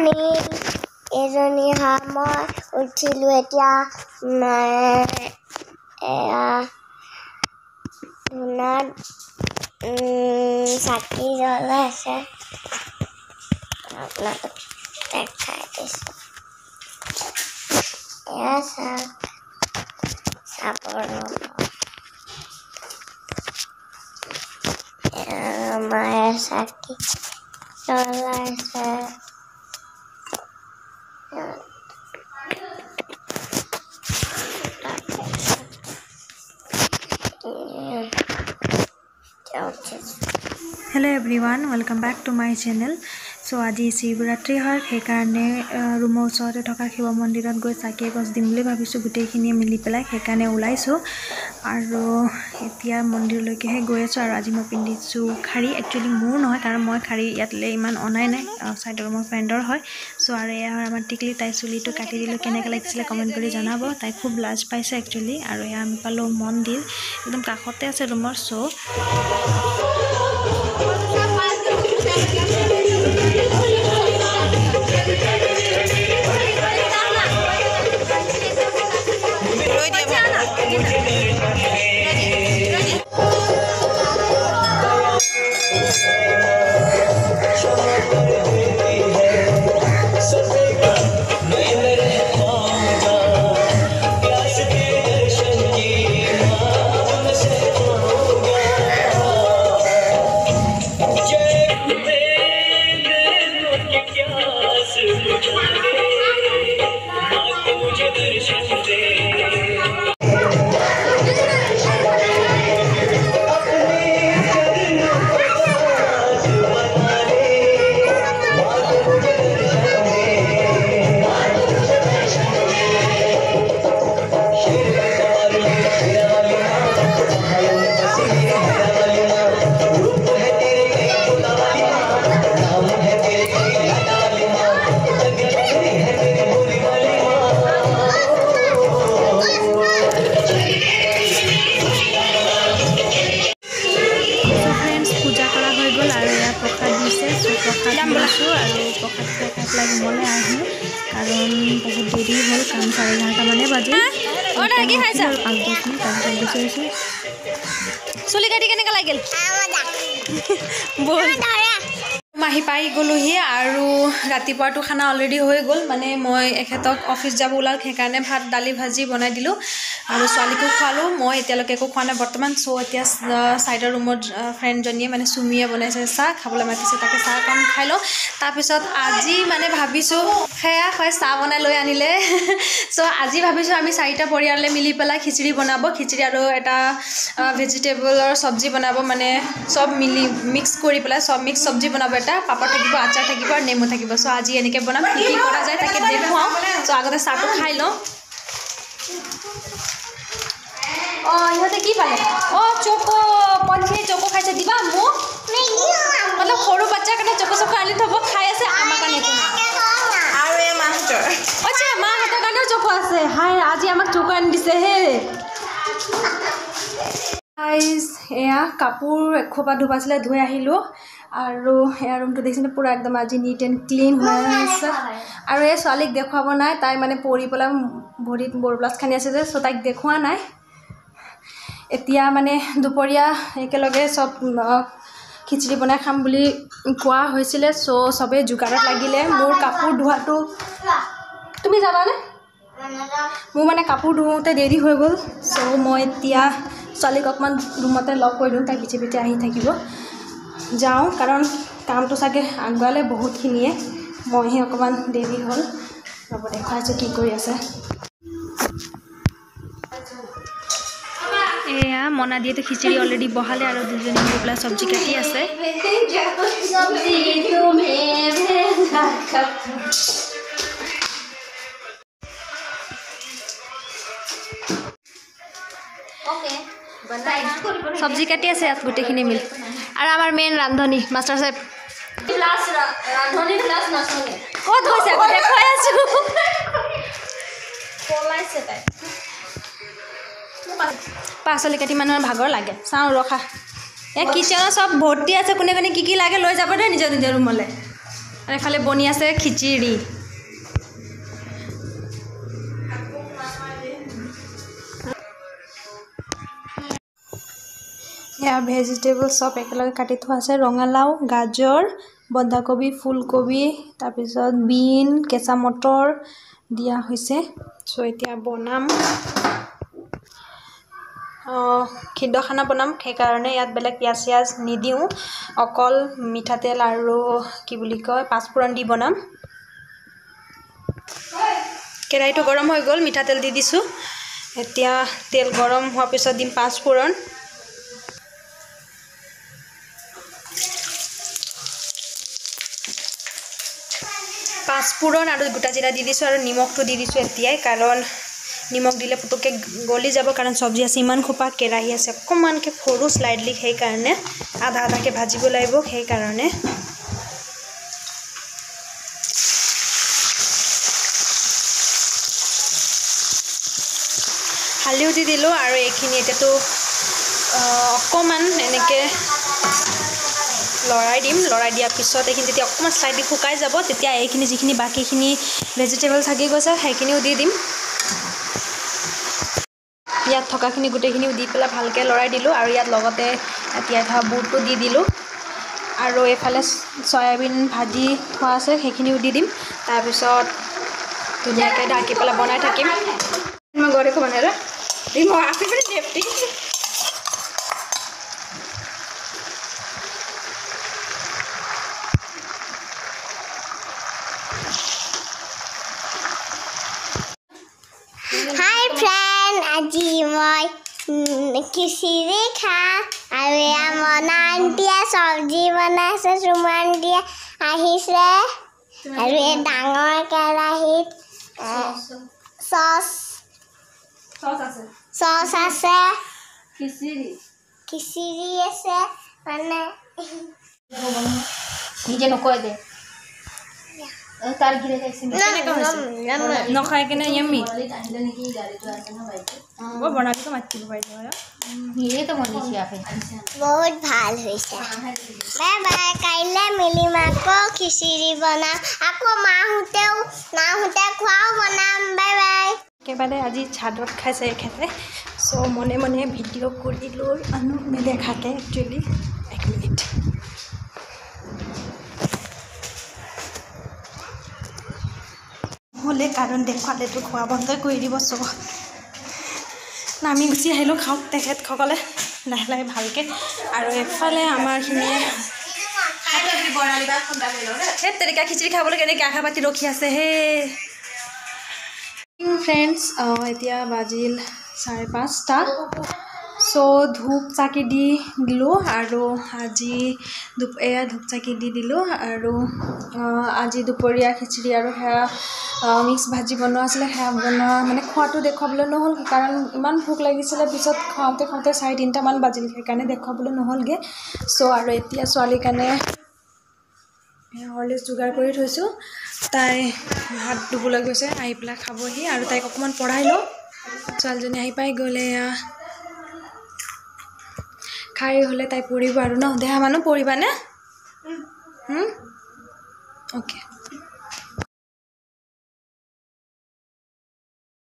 নীল এজনী হাঁহ মই উঠিলোঁ এতিয়া ধূনাত চাকি জ্বলাইছে আপোনালোক দেখাই দিছোঁ এয়া চাবৰ মায়ে চাকি জ্বলাইছে Hello everyone, welcome back to my channel. So আজি শিৱৰাত্ৰি হয় সেইকাৰণে ৰুমৰ ওচৰতে থকা শিৱ মন্দিৰত গৈ চাকি এগছ দিম বুলি ভাবিছোঁ গোটেইখিনিয়ে মিলি পেলাই সেইকাৰণে ওলাইছোঁ আৰু এতিয়া মন্দিৰলৈকেহে গৈ আছোঁ আৰু আজি মই পিন্ধিছোঁ শাৰী একচুৱেলি মোৰ নহয় কাৰণ মই শাৰী ইয়াতলৈ ইমান অনাই নাই চাইডৰ মোৰ ফ্ৰেণ্ডৰ হয় চ' আৰু এয়া হয় আমাৰ টিকলি তাই চুলিটো কাটি দিলোঁ কেনেকৈ লাগিছিলে কমেণ্ট কৰি জনাব তাই খুব লাজ পাইছে একচুৱেলি আৰু এয়া আমি পালোঁ মন্দিৰ একদম কাষতে আছে ৰুমৰ চ' ৰুমলৈ আহিলোঁ কাৰণ বহুত দেৰি হ'ল কাম 11:30 বাজিল 5-10 মিনিট তাৰপিছত বিচাৰিছোঁ চুলি কাটি কেনেকৈ লাগিল বল মাহি পাই গ'লোহি আৰু ৰাতিপুৱাটো খানা অলৰেডি হৈ গ'ল মানে মই এখেতক অফিচ যাব ওলাল সেইকাৰণে ভাত দালি ভাজি বনাই দিলোঁ আৰু ছোৱালীকো খোৱালোঁ মই এতিয়ালৈকে একো খোৱা নাই বৰ্তমান চ' এতিয়া চাইডৰ ৰুমত ফ্ৰেণ্ডজনীয়ে মানে চুমিয়ে বনাইছে চাহ খাবলৈ মাতিছে তাকে চাহ অকণ খাই লওঁ তাৰপিছত আজি মানে ভাবিছোঁ সেয়া হয় চাহ বনাই লৈ আনিলে চ' আজি ভাবিছোঁ আমি 4টা পৰিয়ালে মিলি পেলাই খিচিৰি বনাব খিচিৰি আৰু এটা ভেজিটেবলৰ চব্জি বনাব মানে চব মিলি মিক্স কৰি পেলাই চব মিক্স চব্জি বনাব এটা পাপড় থাকিব আচাৰ থাকিব আৰু নেমু থাকিব চ' আজি এনেকৈ বনাম কি কি কৰা যায় তাকে দেখুৱাওঁ চ' আগতে চাহটো খাই লওঁ ইহঁতে কি পালে চকো পঞ্চি চকো খাইছে দিবা মোক মানে সৰু বাচ্চাৰ কাৰণে চকো আনি থ'ব খাই আছে আমাৰ কাৰণে একো আৰু এই মাহঁতৰ আচ্ছা মাহঁতৰ কাৰণেও চকো আছে হাই আজি আমাক চকো আনি দিছে হে এয়া কাপোৰ এসোপা ধুব আছিলে ধুই আহিলোঁ আৰু এয়া ৰুমটো দেখিছেনে পুৰা একদম আজি নিট এণ্ড ক্লিন হৈ আছে আৰু এই ছোৱালীক দেখুৱাব নাই তাই মানে পৰি পেলাই ভৰিত বৰব্লাছ খানি আছে যে চ' তাইক দেখুওৱা নাই এতিয়া মানে দুপৰীয়া একেলগে চব খিচিৰি বনাই খাম বুলি কোৱা হৈছিলে চ' চবেই যোগাৰত লাগিলে মোৰ কাপোৰ ধোৱাটো তুমি যাবানে মোৰ মানে কাপোৰ ধুওঁতে দেৰি হৈ গ'ল চ' মই এতিয়া ছোৱালীক অকণমান ৰুমতে লগ কৰি দিওঁ তাই পিছে পিছে আহি থাকিব যাওঁ কাৰণ কামটো চাগে আগুৱালে বহুতখিনিয়ে মইহে অকণমান দেৰি হ'ল ৰ'ব দেখুৱাইছোঁ কি কৰি আছে এয়া মনা দিয়েতো খিচিৰি অলৰেডি বহালে আৰু দুজনী মিলি পেলাই চব্জি কাটি আছে চব্জি কাটি আছে ইয়াত গোটেইখিনি মিলি আৰু আমাৰ মেইন ৰান্ধনি মাষ্টাৰ চেফ ক'ত গৈছে দেখুৱাই আছোঁ পাচলি কাটি মানুহৰ ভাগৰ লাগে চাওঁ ৰখা এই কিচেনত চব ভৰ্তি আছে কোনে কোনে কি লাগে লৈ যাব দে নিজৰ নিজৰ ৰুমলৈ আৰু এফালে বনি আছে খিচিৰি এয়া ভেজিটেবল চব একেলগে কাটি থোৱা আছে ৰঙালাও গাজৰ বন্ধাকবি ফুলকবি তাৰপিছত বিন কেঁচা মটৰ দিয়া হৈছে চ' এতিয়া বনাম খিদ খানা বনাম সেইকাৰণে ইয়াত বেলেগ পিয়াজ নিদিওঁ অকল মিঠাতেল আৰু কি বুলি কয় পাঁচফোৰণ দি বনাম কেৰাহীটো গৰম হৈ গ'ল মিঠাতেল দি দিছোঁ এতিয়া তেল গৰম হোৱাৰ পিছত দিম পাঁচফোৰণ পাঁচফোৰণ আৰু গোটা জিৰা দি দিছোঁ আৰু নিমখটো দি দিছোঁ এতিয়াই কাৰণ নিমখ দিলে পুতুককৈ গলি যাব কাৰণ চব্জি আছে ইমান খোপা কেৰাহী আছে অকণমানকৈ সৰু স্লাইডলি সেইকাৰণে আধা আধাকৈ ভাজিব লাগিব সেইকাৰণে হালধিও দি দিলোঁ আৰু এইখিনি এতিয়াতো অকণমান এনেকৈ লৰাই দিম লৰাই দিয়াৰ পিছত এইখিনি যেতিয়া অকণমান স্লাইডলি শুকাই যাব তেতিয়া এইখিনি যিখিনি বাকীখিনি ভেজিটেবল থাকি গৈছে সেইখিনিও দি দিম ইয়াত থকাখিনি গোটেইখিনিও দি পেলাই ভালকৈ লৰাই দিলোঁ আৰু ইয়াত লগতে তিয়াই থোৱা বুটটো দি দিলোঁ আৰু এইফালে চয়াবিন ভাজি থোৱা আছে সেইখিনিও দি দিম তাৰপিছত ধুনীয়াকৈ ঢাকি পেলাই বনাই থাকিম মই ঘৰতে বনাই ৰ মই আপি पनि টেপটি হাই ফ্ৰেণ্ড আজি মই খিচিৰি খাম আৰু এয়া মনা আণ্টিয়ে চব্জি বনাইছে চুমা আণ্টিয়ে আহিছে আৰু এই ডাঙৰ কেৰাহীত চচ আছে খিচিৰি আছে মানে নিজে নকয় দে তাৰ গিৰে খাইছে নখাই কেনে ইয়ামি বনালিতো মাতিব পাৰিব বহুত ভাল হৈছে বাই বাই কাইলৈ মিলিম আকৌ খিচিৰি বনাম আকৌ মাহঁতে খোৱাও বনাম বাই বাই একেবাৰে আজি চাদত খাইছে এখেতে চ' মনে মনে ভিডিঅ' কৰি লৈ আনো নেদেখাকৈ একচুৱেলি 1 মিনিট হ'লে কাৰণ দেখুৱালেতো খোৱা বন্ধই কৰি দিব চ' নামি গুচি আহিলোঁ খাওক তেখেতসকলে লাহে লাহে ভালকৈ আৰু এফালে আমাৰখিনিয়ে সেই তেনেকৈ খিচিৰি খাবলৈ কেনেকৈ আশা পাতি ৰখি আছে হে ফ্ৰেণ্ডছ এতিয়া বাজিল 5:30 চ' ধূপ চাকি দি দিলোঁ আৰু আজি এয়া ধূপ চাকি দি দিলোঁ আৰু আজি দুপৰীয়া খিচিৰি আৰু সেয়া মিক্স ভাজি বনোৱা আছিলে সেয়া বনোৱা মানে খোৱাটো দেখুৱাবলৈ নহ'ল কাৰণ ইমান ভোক লাগিছিলে পিছত খাওঁতে 3:30মান বাজিল সেইকাৰণে দেখুৱাবলৈ নহ'লগৈ চ' আৰু এতিয়া ছোৱালীৰ কাৰণে হৰলিক্স যোগাৰ কৰি থৈছোঁ তাই ভাত ধুবলৈ গৈছে আহি পেলাই খাবহি আৰু তাইক অকণমান পঢ়াই লওঁ ছোৱালীজনী আহি পাই গ'লে খাই হ'লে তাই পঢ়িব আৰু ন দেহা মানুহ পঢ়িবানে অ'কে